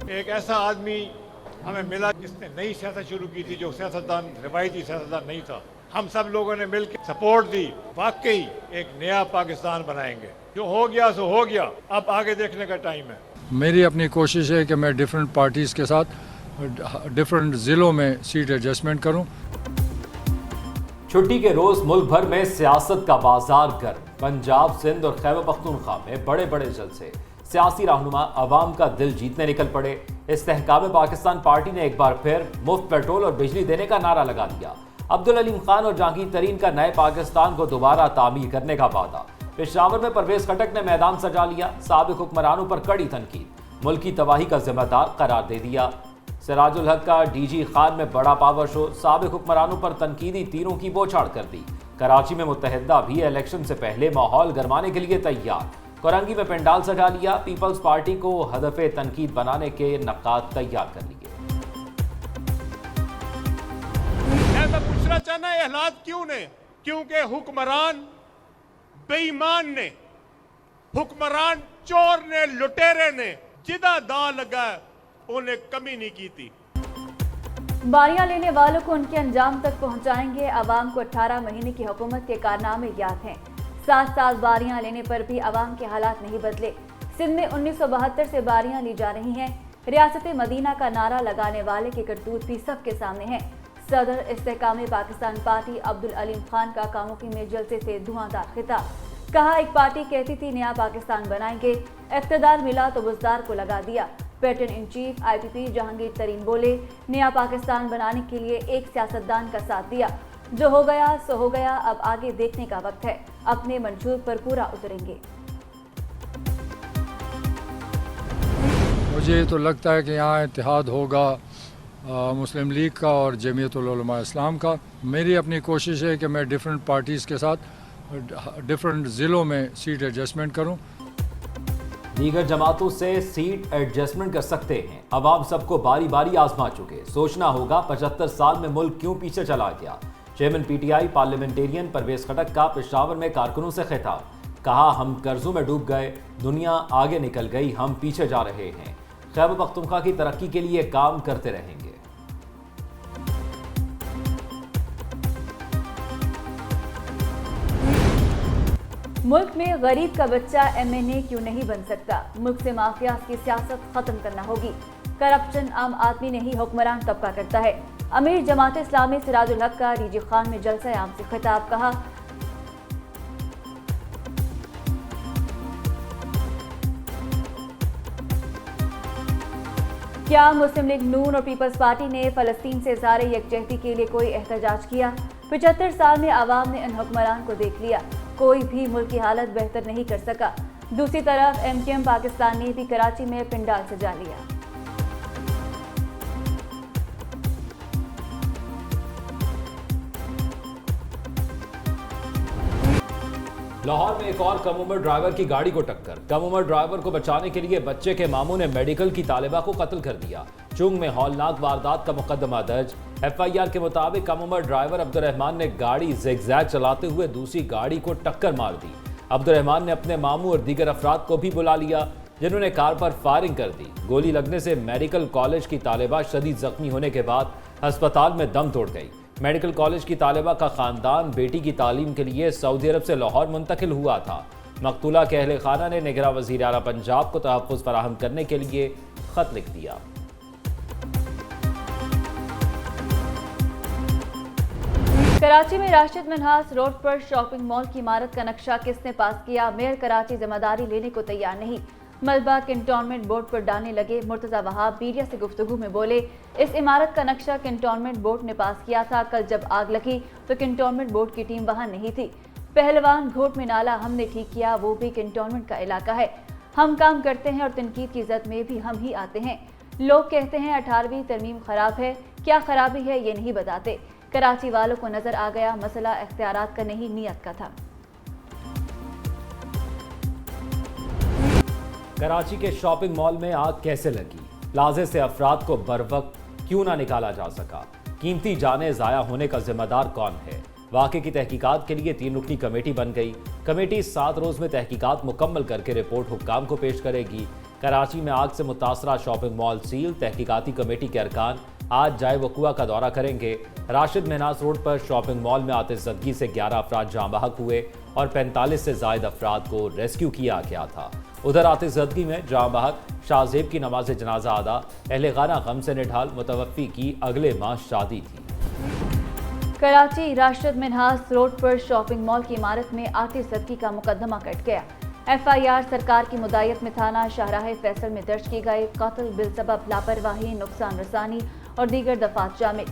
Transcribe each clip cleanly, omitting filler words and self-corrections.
ایک ایسا آدمی ہمیں ملا جس نے نئی سیاست شروع کی تھی، جو سیاستدان روایتی سیاستدان نہیں تھا. ہم سب لوگوں نے مل کے سپورٹ دی. واقعی ایک نیا پاکستان بنائیں گے. جو ہو گیا سو ہو گیا، اب آگے دیکھنے کا ٹائم ہے. میری اپنی کوشش ہے کہ میں ڈیفرنٹ پارٹیز کے ساتھ ڈیفرنٹ ضلعوں میں سیٹ ایڈجسٹمنٹ کروں. چھٹی کے روز ملک بھر میں سیاست کا بازار گرم. پنجاب، سندھ اور خیبر پختونخوا میں بڑے بڑے جلسے. سیاسی رہنما عوام کا دل جیتنے نکل پڑے. استحکام پاکستان پارٹی نے ایک بار پھر مفت پیٹرول اور بجلی دینے کا نعرہ لگا دیا. عبدالعلیم خان اور جہانگیر ترین کا نئے پاکستان کو دوبارہ تعمیر کرنے کا وعدہ. پشاور میں پرویز خٹک نے میدان سجا لیا. سابق حکمرانوں پر کڑی تنقید. ملک کی تباہی کا ذمہ دار قرار دے دیا. سراج الحق کا ڈی جی خان میں بڑا پاور شو. سابق حکمرانوں پر تنقیدی تیروں کی بوچھاڑ کر دی. کراچی میں متحدہ بھی الیکشن سے پہلے ماحول گرمانے کے لیے تیار. کورنگی میں پنڈال سجا لیا. پیپلز پارٹی کو ہدف تنقید بنانے کے نقاط تیار کر لیے. میں پوچھنا چاہنا یہ حالات کیوں نے؟ کیونکہ حکمران بے ایمان نے، حکمران چور نے، لٹیرے نے جدہ دا لگا انہیں کمی نہیں کی تھی. باریاں لینے والوں کو ان کے انجام تک پہنچائیں گے. عوام کو 18 مہینے کی حکومت کے کارنامے یاد ہیں. 7 سال باریاں لینے پر بھی عوام کے حالات نہیں بدلے. سندھ میں 1972 سے باریاں لی جا رہی ہیں. ریاست مدینہ کا نعرہ لگانے والے کے کرتوت بھی سب کے سامنے ہیں. صدر استحکام پاکستان پارٹی عبدالعلیم خان کا کاموکی میں جلسے سے دھواندار خطاب. کہا ایک پارٹی کہتی تھی نیا پاکستان بنائیں گے، اقتدار ملا تو بزدار کو لگا دیا. پیٹرن ان چیف آئی پی پی جہانگیر ترین بولے نیا پاکستان بنانے کے لیے ایک سیاستدان کا ساتھ دیا. جو ہو گیا سو ہو گیا، اب آگے دیکھنے کا وقت ہے. اپنے منشور پر پورا اتریں گے. مجھے تو لگتا ہے کہ یہاں اتحاد ہوگا مسلم لیگ کا اور جمعیت العلماء اسلام کا. میری اپنی کوشش ہے کہ میں ڈیفرنٹ پارٹیز کے ساتھ ڈیفرنٹ ضلعوں میں سیٹ ایڈجسٹمنٹ کروں. دیگر جماعتوں سے سیٹ ایڈجسٹمنٹ کر سکتے ہیں. عوام سب کو باری باری آزما چکے. سوچنا ہوگا 75 سال میں ملک کیوں پیچھے چلا گیا. Chairman P T I parliamentarian Pervez Khattak کا پشاور میں کارکنوں سے خطاب. کہا ہم قرضوں میں ڈوب گئے، دنیا آگے نکل گئی، ہم پیچھے جا رہے ہیں. خیبر پختونخوا کی ترقی کے لیے کام کرتے رہیں گے. ملک میں غریب کا بچہ ایم این اے کیوں نہیں بن سکتا؟ ملک سے مافیاز کی سیاست ختم کرنا ہوگی. کرپشن عام آدمی نہیں حکمران طبقہ کرتا ہے. امیر جماعت اسلامی سراج الحق کا ڈی جی خان میں جلسہ عام سے خطاب. کہا کیا مسلم لیگ نون اور پیپلز پارٹی نے فلسطین سے اظہار یکجہتی کے لیے کوئی احتجاج کیا؟ 75 سال میں عوام نے ان حکمران کو دیکھ لیا. کوئی بھی ملک کی حالت بہتر نہیں کر سکا. دوسری طرف ایم کیو ایم پاکستان نے بھی کراچی میں پنڈال سجا لیا. لاہور میں ایک اور کم عمر ڈرائیور کی گاڑی کو ٹکر. کم عمر ڈرائیور کو بچانے کے لیے بچے کے ماموں نے میڈیکل کی طالبہ کو قتل کر دیا. چنگ میں ہولناک واردات کا مقدمہ درج. ایف آئی آر کے مطابق کم عمر ڈرائیور عبدالرحمان نے گاڑی زیگ زیگ چلاتے ہوئے دوسری گاڑی کو ٹکر مار دی. عبدالرحمان نے اپنے ماموں اور دیگر افراد کو بھی بلا لیا جنہوں نے کار پر فائرنگ کر دی. گولی لگنے سے میڈیکل کالج کی طالبہ شدید زخمی ہونے کے بعد ہسپتال میں دم توڑ گئی. میڈیکل کالج کی طالبہ کا خاندان بیٹی کی تعلیم کے لیے سعودی عرب سے لاہور منتقل ہوا تھا. مقتولہ کے اہل خانہ نے نگراں وزیر اعلیٰ پنجاب کو تحفظ فراہم کرنے کے لیے خط لکھ دیا. کراچی میں راشد منہاس روڈ پر شاپنگ مال کی عمارت کا نقشہ کس نے پاس کیا؟ میئر کراچی ذمہ داری لینے کو تیار نہیں. ملبہ کنٹونمنٹ بورڈ پر ڈالنے لگے. مرتضی وہاب میڈیا سے گفتگو میں بولے اس عمارت کا نقشہ کنٹونمنٹ بورڈ نے پاس کیا تھا. کل جب آگ لگی تو کنٹونمنٹ بورڈ کی ٹیم وہاں نہیں تھی. پہلوان گھوٹ میں نالا ہم نے ٹھیک کیا، وہ بھی کنٹونمنٹ کا علاقہ ہے. ہم کام کرتے ہیں اور تنقید کی زد میں بھی ہم ہی آتے ہیں. لوگ کہتے ہیں 18ویں ترمیم خراب ہے، کیا خرابی ہے یہ نہیں بتاتے. کراچی والوں کو نظر آ گیا مسئلہ اختیارات کا نہیں نیت کا تھا. کراچی کے شاپنگ مال میں آگ کیسے لگی؟ پلازے سے افراد کو بروقت کیوں نہ نکالا جا سکا؟ قیمتی جانیں ضائع ہونے کا ذمہ دار کون ہے؟ واقعے کی تحقیقات کے لیے 3 رکنی کمیٹی بن گئی. کمیٹی 7 روز میں تحقیقات مکمل کر کے رپورٹ حکام کو پیش کرے گی. کراچی میں آگ سے متاثرہ شاپنگ مال سیل، تحقیقاتی کمیٹی کے ارکان آج جائے وقوع کا دورہ کریں گے۔ راشد میناس روڈ پر شاپنگ مال میں آتش زدگی سے 11 افراد جاں بحق ہوئے اور 45 سے زائد افراد کو ریسکیو کیا گیا تھا۔ ادھر آتش زدگی میں جاں بحق شاہ زیب کی نماز جنازہ ادا، اہل خانہ غم سے نڈھال، متوفی کی اگلے ماہ شادی تھی۔ کراچی راشد منہاس روڈ پر شاپنگ مال کی عمارت میں آتش زدگی کا مقدمہ کٹ گیا۔ FIR سرکار کی مدائیت میں تھانہ شاہراہ فیصل میں درج کی گئی۔ قتل بالسبب لاپرواہی، نقصان رسانی اور دیگر دفعات شامل۔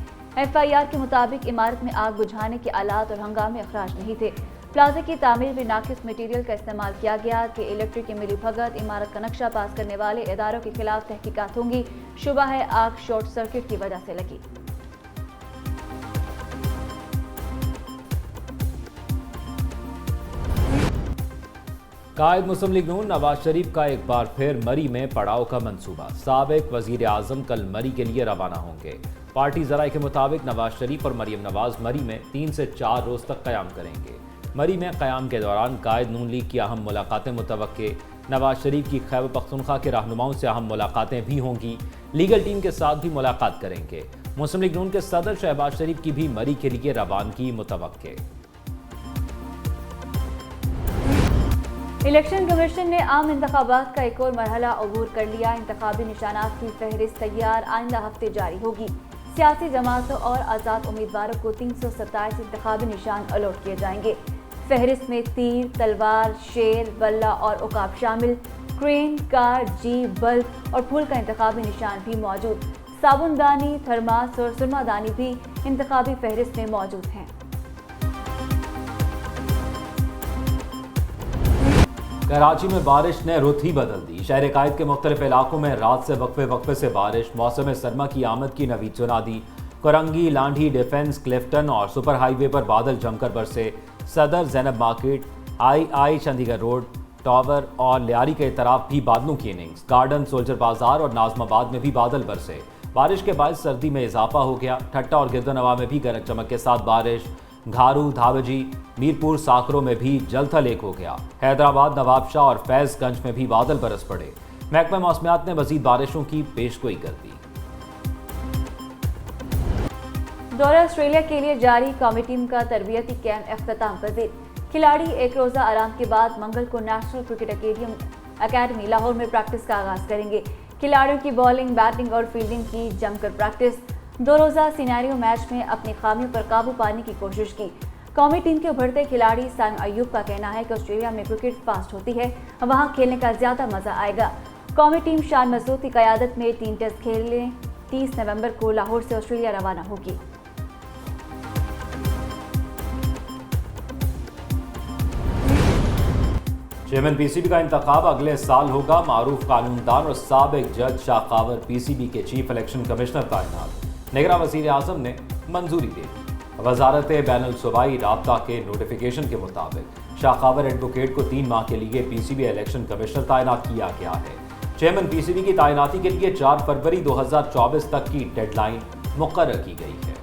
FIR کے مطابق عمارت میں آگ بجھانے کے آلات اور ہنگامی اخراج نہیں تھے۔ پلازے کی تعمیر میں ناقص مٹیریل کا استعمال کیا گیا کہ الیکٹرک کی ملی بھگت، عمارت کا نقشہ پاس کرنے والے اداروں کے خلاف تحقیقات ہوں گی۔ شبہ ہے آگ شارٹ سرکٹ کی وجہ سے لگی۔ قائد مسلم لیگ نون نواز شریف کا ایک بار پھر مری میں پڑاؤ کا منصوبہ۔ سابق وزیر اعظم کل مری کے لیے روانہ ہوں گے۔ پارٹی ذرائع کے مطابق نواز شریف اور مریم نواز مری میں 3 سے 4 روز تک قیام کریں گے۔ مری میں قیام کے دوران قائد نون لیگ کی اہم ملاقاتیں متوقع۔ نواز شریف کی خیبر پختونخوا کے رہنماؤں سے اہم ملاقاتیں بھی ہوں گی۔ لیگل ٹیم کے ساتھ بھی ملاقات کریں گے۔ مسلم لیگ نون کے صدر شہباز شریف کی بھی مری کے لیے روانگی متوقع۔ الیکشن کمیشن نے عام انتخابات کا ایک اور مرحلہ عبور کر لیا۔ انتخابی نشانات کی فہرست تیار، آئندہ ہفتے جاری ہوگی۔ سیاسی جماعتوں اور آزاد امیدواروں کو 327 انتخابی نشان الاٹ کیے جائیں گے۔ فہرست میں تیر، تلوار، شیر، بلہ اور عقاب شامل۔ کرین، کار، جیپ، بلب اور پھول کا انتخابی نشان بھی موجود۔ صابن دانی، تھرماس اور سرما دانی بھی انتخابی فہرست میں موجود ہیں۔ کراچی میں بارش نے رخ ہی بدل دی۔ شہر قائد کے مختلف علاقوں میں رات سے وقفے سے بارش، موسم سرما کی آمد کی نوید سنا دی۔ کرنگی، لانڈھی، ڈیفنس، کلفٹن اور سپر ہائی وے پر بادل جم کر برسے۔ صدر، زینب مارکیٹ، آئی چندی گڑھ روڈ، ٹاور اور لیاری کے اطراف بھی بادلوں کی اننگز۔ گارڈن، سولجر بازار اور ناظم آباد میں بھی بادل برسے۔ بارش کے باعث سردی میں اضافہ ہو گیا۔ ٹھٹا اور گردنواں میں بھی گرج چمک کے ساتھ بارش۔ گھارو، دھاوجی، میرپور، ساکروں میں بھی جل تھل ایک ہو گیا۔ حیدرآباد، نواب شاہ اور فیض گنج میں بھی بادل برس پڑے۔ محکمہ موسمیات نے مزید بارشوں کی پیشگوئی کر دی۔ دورہ آسٹریلیا کے لیے جاری قومی ٹیم کا تربیتی کیمپ اختتام پذیر۔ کھلاڑی ایک روزہ آرام کے بعد منگل کو نیشنل کرکٹ اکیڈمی لاہور میں پریکٹس کا آغاز کریں گے۔ کھلاڑیوں کی بالنگ، بیٹنگ اور فیلڈنگ کی جم کر پریکٹس۔ 2 روزہ سینیریو میچ میں اپنی خامیوں پر قابو پانے کی کوشش کی۔ قومی ٹیم کے ابھرتے کھلاڑی سائم ایوب کا کہنا ہے کہ آسٹریلیا میں کرکٹ فاسٹ ہوتی ہے، وہاں کھیلنے کا زیادہ مزہ آئے گا۔ قومی ٹیم شان مسعود کی قیادت میں 3 ٹیسٹ کھیلنے 30 نومبر کو لاہور سے آسٹریلیا روانہ ہوگی۔ چیئرمین PCB کا انتخاب اگلے سال ہوگا۔ معروف قانون دان اور سابق جج شاہ خاور PCB کے چیف الیکشن کمشنر تعینات۔ نگراں وزیر اعظم نے منظوری دے دی۔ وزارت بین الصوبائی رابطہ کے نوٹیفیکیشن کے مطابق شاہ خاور ایڈوکیٹ کو 3 ماہ کے لیے PCB الیکشن کمشنر تعینات کیا گیا ہے۔ چیئرمین PCB کی تعیناتی کے لیے 4 فروری 2024 تک کی ڈیڈ لائن مقرر کی گئی ہے۔